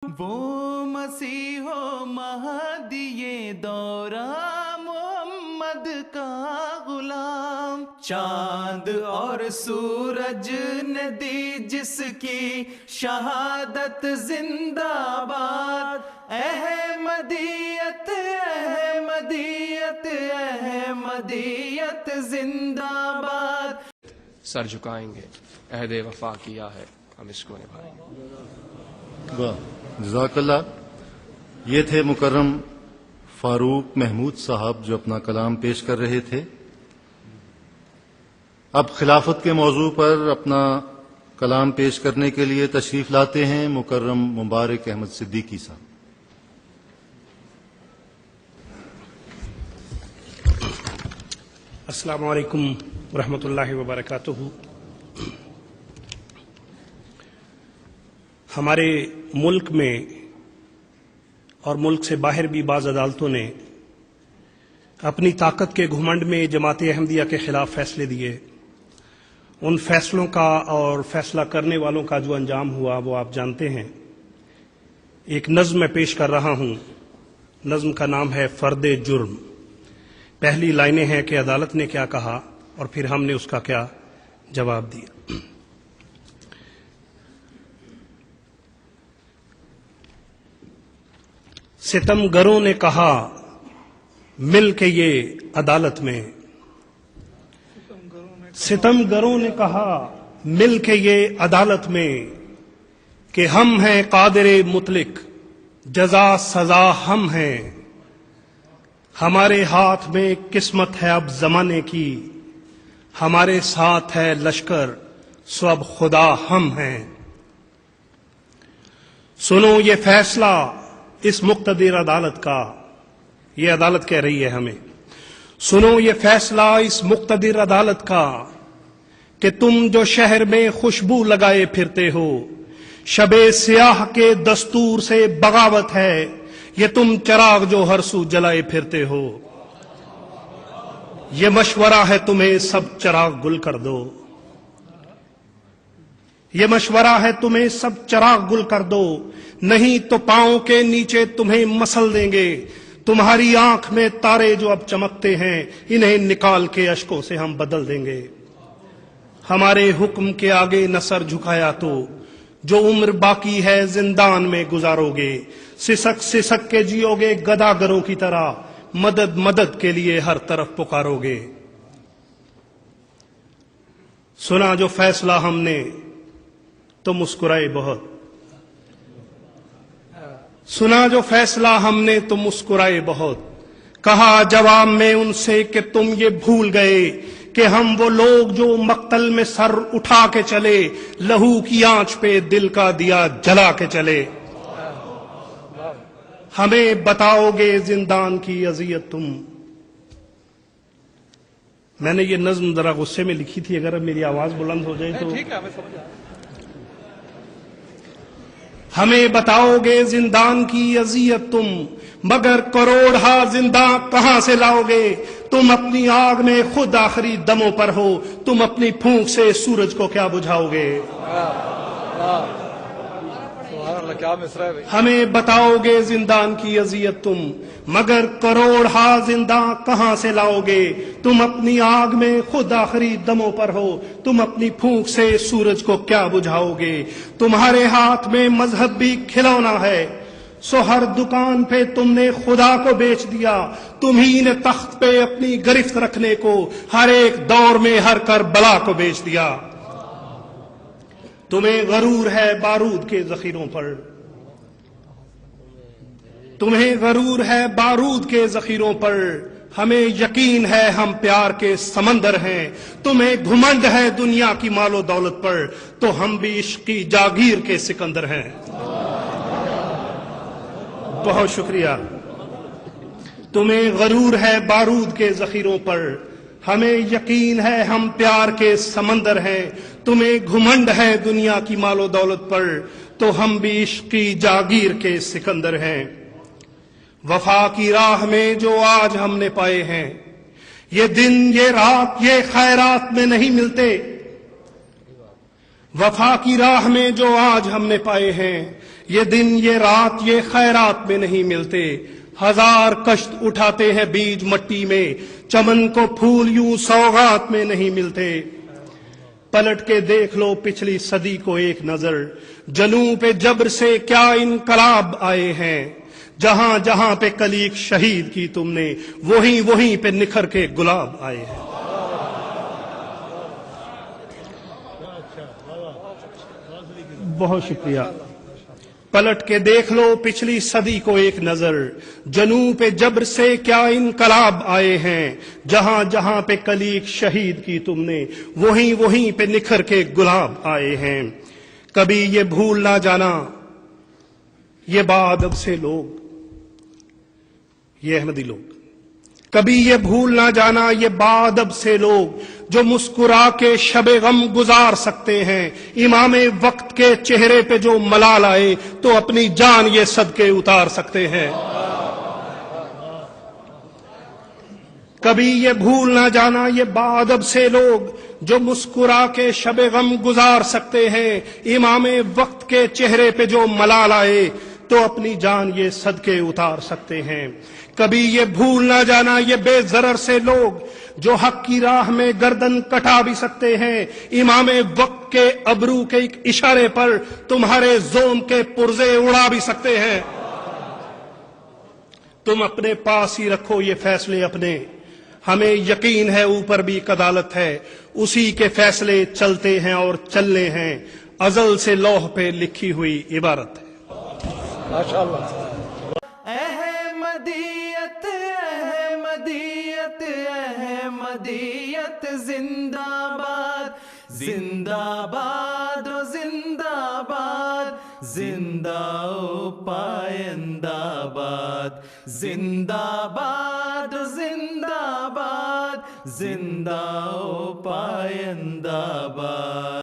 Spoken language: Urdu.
وہ مسیحو مہدی دورہ محمد کا غلام، چاند اور سورج نے دی جس کی شہادت زندہ باد، احمدیت احمدیت احمدیت زندہ باد۔ سر جھکائیں گے، عہد وفا کیا ہے ہم اس کو نبھائیں گے۔ واہ، جزاک اللہ۔ یہ تھے مکرم فاروق محمود صاحب جو اپنا کلام پیش کر رہے تھے۔ اب خلافت کے موضوع پر اپنا کلام پیش کرنے کے لیے تشریف لاتے ہیں مکرم مبارک احمد صدیقی صاحب۔ السلام علیکم ورحمۃ اللہ وبرکاتہ۔ ہمارے ملک میں اور ملک سے باہر بھی بعض عدالتوں نے اپنی طاقت کے گھمنڈ میں جماعت احمدیہ کے خلاف فیصلے دیے۔ ان فیصلوں کا اور فیصلہ کرنے والوں کا جو انجام ہوا وہ آپ جانتے ہیں۔ ایک نظم میں پیش کر رہا ہوں، نظم کا نام ہے فرد جرم۔ پہلی لائنیں ہیں کہ عدالت نے کیا کہا اور پھر ہم نے اس کا کیا جواب دیا۔ ستم گروں نے کہا مل کے یہ عدالت میں، ستم گروں نے کہا مل کے یہ عدالت میں کہ ہم ہیں قادر مطلق، جزا سزا ہم ہیں، ہمارے ہاتھ میں قسمت ہے اب زمانے کی، ہمارے ساتھ ہے لشکر سو اب خدا ہم ہیں۔ سنو یہ فیصلہ اس مقتدر عدالت کا، یہ عدالت کہہ رہی ہے ہمیں، سنو یہ فیصلہ اس مقتدر عدالت کا کہ تم جو شہر میں خوشبو لگائے پھرتے ہو، شب سیاہ کے دستور سے بغاوت ہے، یہ تم چراغ جو ہر سو جلائے پھرتے ہو، یہ مشورہ ہے تمہیں سب چراغ گل کر دو، یہ مشورہ ہے تمہیں سب چراغ گل کر دو، نہیں تو پاؤں کے نیچے تمہیں مسل دیں گے، تمہاری آنکھ میں تارے جو اب چمکتے ہیں انہیں نکال کے اشکوں سے ہم بدل دیں گے۔ ہمارے حکم کے آگے نہ سر جھکایا تو جو عمر باقی ہے زندان میں گزارو گے، سسک سسک کے جیو گے گداگروں کی طرح، مدد مدد کے لیے ہر طرف پکارو گے۔ سنا جو فیصلہ ہم نے تو مسکرائے بہت، سنا جو فیصلہ ہم نے تو مسکرائے بہت، کہا جواب میں ان سے کہ تم یہ بھول گئے کہ ہم وہ لوگ جو مقتل میں سر اٹھا کے چلے، لہو کی آنچ پہ دل کا دیا جلا کے چلے۔ ہمیں بتاؤ گے زندان کی اذیت تم۔ میں نے یہ نظم ذرا غصے میں لکھی تھی، اگر اب میری آواز بلند ہو جائے تو ہمیں بتاؤ گے زندان کی اذیت تم، مگر کروڑہا زندہ کہاں سے لاؤ گے؟ تم اپنی آگ میں خود آخری دموں پر ہو، تم اپنی پھونک سے سورج کو کیا بجھاؤ گے؟ ہمیں بتاؤ گے زندان کی اذیت تم، مگر کروڑہا زندہ کہاں سے لاؤ گے؟ تم اپنی آگ میں خود آخری دموں پر ہو، تم اپنی پھونک سے سورج کو کیا بجھاؤ گے؟ تمہارے ہاتھ میں مذہب بھی کھلونا ہے، سو ہر دکان پہ تم نے خدا کو بیچ دیا، تمہیں نے تخت پہ اپنی گرفت رکھنے کو ہر ایک دور میں ہر کربلا کو بیچ دیا۔ تمہیں غرور ہے بارود کے ذخیروں پر، تمہیں غرور ہے بارود کے ذخیروں پر، ہمیں یقین ہے ہم پیار کے سمندر ہیں، تمہیں گھمنڈ ہے دنیا کی مال و دولت پر، تو ہم بھی عشق کی جاگیر کے سکندر ہیں۔ بہت شکریہ۔ تمہیں غرور ہے بارود کے ذخیروں پر، ہمیں یقین ہے ہم پیار کے سمندر ہیں، تمہیں گھمنڈ ہے دنیا کی مال و دولت پر، تو ہم بھی عشق کی جاگیر کے سکندر ہیں۔ وفا کی راہ میں جو آج ہم نے پائے ہیں، یہ دن یہ رات یہ خیرات میں نہیں ملتے، وفا کی راہ میں جو آج ہم نے پائے ہیں یہ دن یہ رات یہ خیرات میں نہیں ملتے، ہزار کشت اٹھاتے ہیں بیج مٹی میں، چمن کو پھول یوں سوغات میں نہیں ملتے۔ پلٹ کے دیکھ لو پچھلی صدی کو ایک نظر، جنوں پہ جبر سے کیا انقلاب آئے ہیں، جہاں جہاں پہ کلیک شہید کی تم نے، وہیں وہیں پہ نکھر کے گلاب آئے ہیں۔ بہت شکریہ۔ پلٹ کے دیکھ لو پچھلی صدی کو ایک نظر، جنوں پہ جبر سے کیا انقلاب آئے ہیں، جہاں جہاں پہ کلیک شہید کی تم نے، وہیں وہیں پہ نکھر کے گلاب آئے ہیں۔ کبھی یہ بھول نہ جانا یہ بادب سے لوگ، یہ احمدی لوگ، کبھی یہ بھول نہ جانا یہ بادب سے لوگ، جو مسکرا کے شب غم گزار سکتے ہیں، امام وقت کے چہرے پہ جو ملال آئے تو اپنی جان یہ صدقے اتار سکتے ہیں۔ کبھی یہ بھول نہ جانا یہ بادب سے لوگ، جو مسکرا کے شب غم گزار سکتے ہیں، امام وقت کے چہرے پہ جو ملال آئے تو اپنی جان یہ صدقے اتار سکتے ہیں۔ کبھی یہ بھول نہ جانا یہ بے ضرر سے لوگ، جو حق کی راہ میں گردن کٹا بھی سکتے ہیں، امام وقت کے ابرو کے ایک اشارے پر تمہارے زوم کے پرزے اڑا بھی سکتے ہیں۔ تم اپنے پاس ہی رکھو یہ فیصلے اپنے، ہمیں یقین ہے اوپر بھی ایک عدالت ہے، اسی کے فیصلے چلتے ہیں اور چلنے ہیں، ازل سے لوح پہ لکھی ہوئی عبارت ہے۔ احمدیت احمدیت احمدیت زندہ باد، زندہ باد و زندہ باد، زندہ و پائندہ باد، زندہ باد و زندہ باد، زندہ و پائندہ باد۔